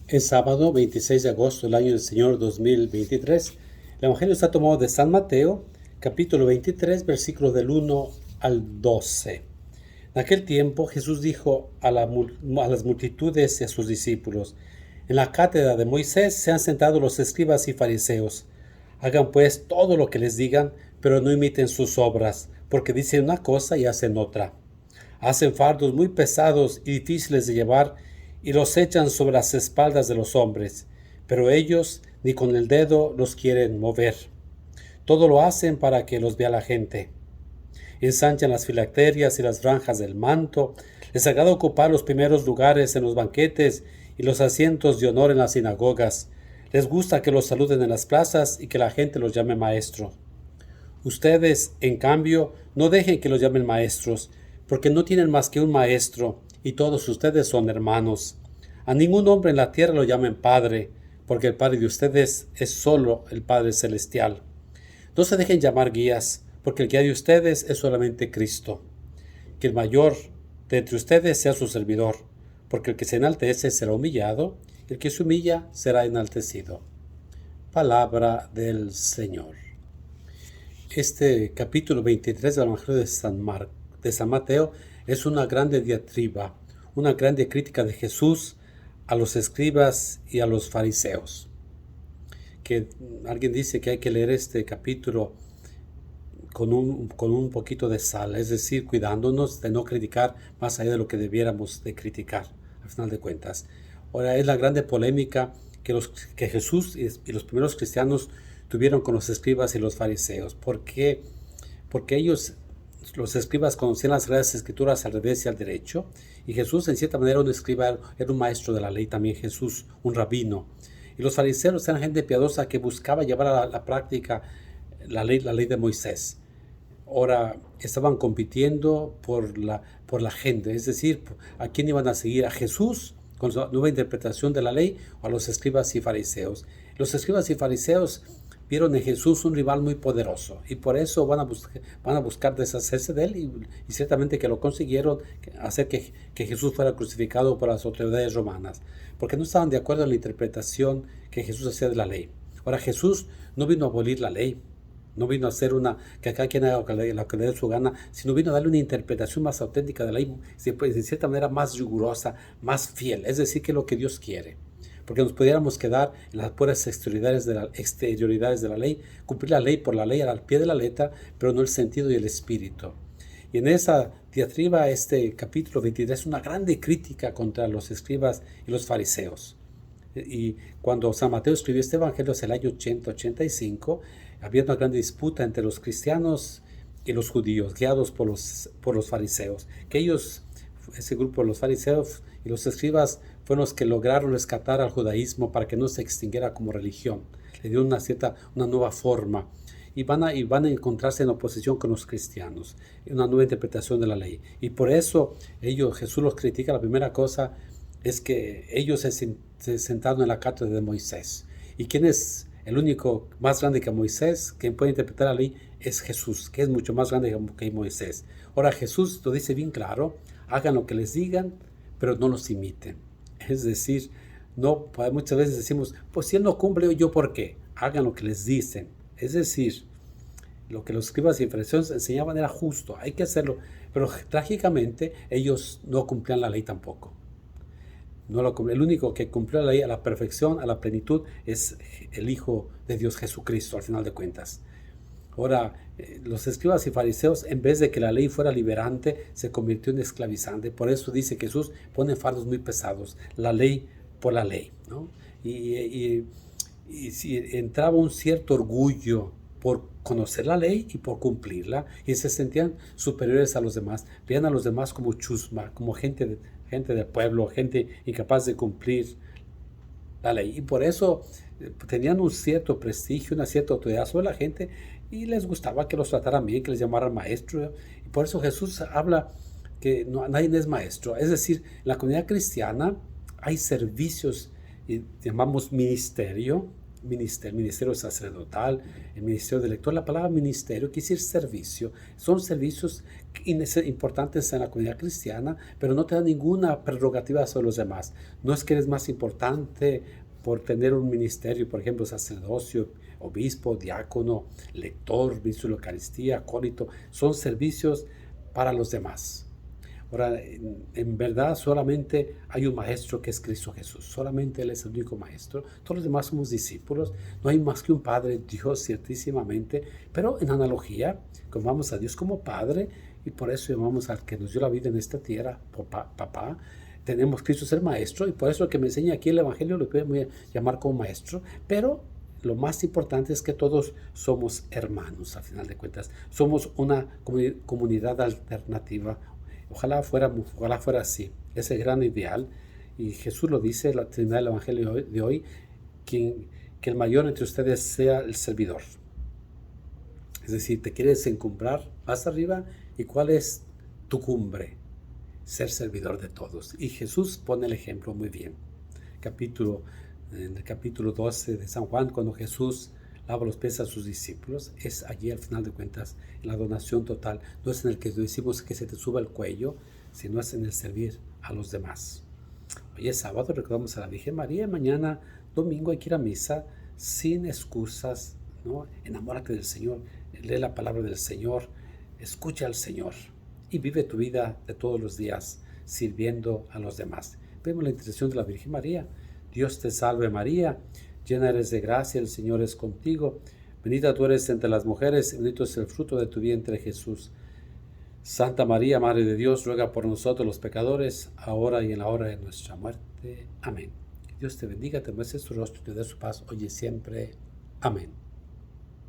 Es sábado 26 de agosto del año del Señor 2023. El Evangelio está tomado de San Mateo, capítulo 23, versículos del 1 al 12. En aquel tiempo Jesús dijo a las multitudes y a sus discípulos: en la cátedra de Moisés se han sentado los escribas y fariseos. Hagan pues todo lo que les digan, pero no imiten sus obras, porque dicen una cosa y hacen otra. Hacen fardos muy pesados y difíciles de llevar y los echan sobre las espaldas de los hombres, pero ellos ni con el dedo los quieren mover. Todo lo hacen para que los vea la gente. Ensanchan las filacterias y las franjas del manto, les agrada ocupar los primeros lugares en los banquetes y los asientos de honor en las sinagogas. Les gusta que los saluden en las plazas y que la gente los llame maestro. Ustedes, en cambio, no dejen que los llamen maestros, porque no tienen más que un maestro, y todos ustedes son hermanos. A ningún hombre en la tierra lo llamen Padre, porque el Padre de ustedes es solo el Padre Celestial. No se dejen llamar guías, porque el guía de ustedes es solamente Cristo. Que el mayor de entre ustedes sea su servidor, porque el que se enaltece será humillado, y el que se humilla será enaltecido. Palabra del Señor. Este capítulo 23 del Evangelio de San Mateo es una grande diatriba, una grande crítica de Jesús a los escribas y a los fariseos. Que alguien dice que hay que leer este capítulo con un poquito de sal, es decir, cuidándonos de no criticar más allá de lo que debiéramos de criticar, al final de cuentas. Ahora, es la grande polémica que Jesús y los primeros cristianos tuvieron con los escribas y los fariseos. ¿Por qué? Porque ellos, los escribas, conocían las Sagradas Escrituras al revés y al derecho, y Jesús, en cierta manera, un escriba, era un maestro de la ley también, Jesús, un rabino. Y los fariseos eran gente piadosa que buscaba llevar a la práctica la ley de Moisés. Ahora estaban compitiendo por la gente, es decir, ¿a quién iban a seguir? ¿A Jesús con su nueva interpretación de la ley o a los escribas y fariseos? Los escribas y fariseos vieron en Jesús un rival muy poderoso y por eso van a buscar deshacerse de él y ciertamente que lo consiguieron, hacer que Jesús fuera crucificado por las autoridades romanas, porque no estaban de acuerdo en la interpretación que Jesús hacía de la ley. Ahora, Jesús no vino a abolir la ley, no vino a hacer que cada quien haga lo que le dé su gana, sino vino a darle una interpretación más auténtica de la ley, de cierta manera más rigurosa, más fiel, es decir, que es lo que Dios quiere. Porque nos pudiéramos quedar en las puras exterioridades de la ley, cumplir la ley por la ley al pie de la letra, pero no el sentido y el espíritu. Y en esa diatriba, este capítulo 23 es una grande crítica contra los escribas y los fariseos. Y cuando San Mateo escribió este evangelio hacia el año 80-85, había una gran disputa entre los cristianos y los judíos, guiados por los fariseos. Que ellos, ese grupo de los fariseos y los escribas, fueron los que lograron rescatar al judaísmo para que no se extinguiera como religión. Le dieron una nueva forma. Y van a encontrarse en oposición con los cristianos, una nueva interpretación de la ley. Y por eso Jesús los critica. La primera cosa es que ellos se sentaron en la cátedra de Moisés. ¿Y quién es el único más grande que Moisés? Quien puede interpretar la ley es Jesús, que es mucho más grande que Moisés. Ahora, Jesús lo dice bien claro: hagan lo que les digan, pero no los imiten. Es decir, no, muchas veces decimos, pues si él no cumple, ¿yo por qué? Hagan lo que les dicen. Es decir, lo que los escribas y fariseos enseñaban era justo, hay que hacerlo, pero trágicamente ellos no cumplían la ley tampoco. El único que cumplió la ley a la perfección, a la plenitud, es el Hijo de Dios Jesucristo, al final de cuentas. Ahora, los escribas y fariseos, en vez de que la ley fuera liberante, se convirtió en esclavizante. Por eso dice que Jesús pone fardos muy pesados, la ley por la ley, ¿no? Y si entraba un cierto orgullo por conocer la ley y por cumplirla, y se sentían superiores a los demás, veían a los demás como chusma, como gente de pueblo, gente incapaz de cumplir la ley, y por eso tenían un cierto prestigio, una cierta autoridad sobre la gente, y les gustaba que los trataran bien, que les llamaran maestro, y por eso Jesús habla que nadie es maestro. Es decir, en la comunidad cristiana hay servicios, y llamamos ministerio, ministerio sacerdotal, el ministerio de lector. La palabra ministerio quiere decir servicio. Son servicios importantes en la comunidad cristiana, pero no te da ninguna prerrogativa sobre los demás. No es que eres más importante por tener un ministerio, por ejemplo, sacerdocio, obispo, diácono, lector, ministro de la Eucaristía, acólito. Son servicios para los demás. Ahora, en verdad solamente hay un maestro que es Cristo Jesús. Solamente Él es el único maestro. Todos los demás somos discípulos. No hay más que un Padre, Dios, ciertísimamente. Pero en analogía, como vamos a Dios como Padre, y por eso llamamos al que nos dio la vida en esta tierra, papá. Tenemos Cristo ser maestro, y por eso el que me enseña aquí el Evangelio lo podemos llamar como maestro. Pero lo más importante es que todos somos hermanos, al final de cuentas. Somos una comunidad alternativa. Ojalá fuera así, ese gran ideal. Y Jesús lo dice, la Trinidad del Evangelio de hoy, que el mayor entre ustedes sea el servidor. Es decir, te quieres encumbrar, vas arriba, ¿y cuál es tu cumbre? Ser servidor de todos. Y Jesús pone el ejemplo muy bien. En el capítulo 12 de San Juan, cuando Jesús lava los pies a sus discípulos, es allí al final de cuentas, en la donación total. No es en el que decimos que se te suba el cuello, sino es en el servir a los demás. Hoy es sábado, recordamos a la Virgen María. Mañana, domingo, hay que ir a misa sin excusas, ¿no? Enamórate del Señor, lee la palabra del Señor, escucha al Señor y vive tu vida de todos los días sirviendo a los demás. Vemos la intercesión de la Virgen María. Dios te salve María, llena eres de gracia, el Señor es contigo. Bendita tú eres entre las mujeres, y bendito es el fruto de tu vientre Jesús. Santa María, Madre de Dios, ruega por nosotros los pecadores, ahora y en la hora de nuestra muerte. Amén. Que Dios te bendiga, te muestre su rostro y te dé su paz hoy y siempre. Amén.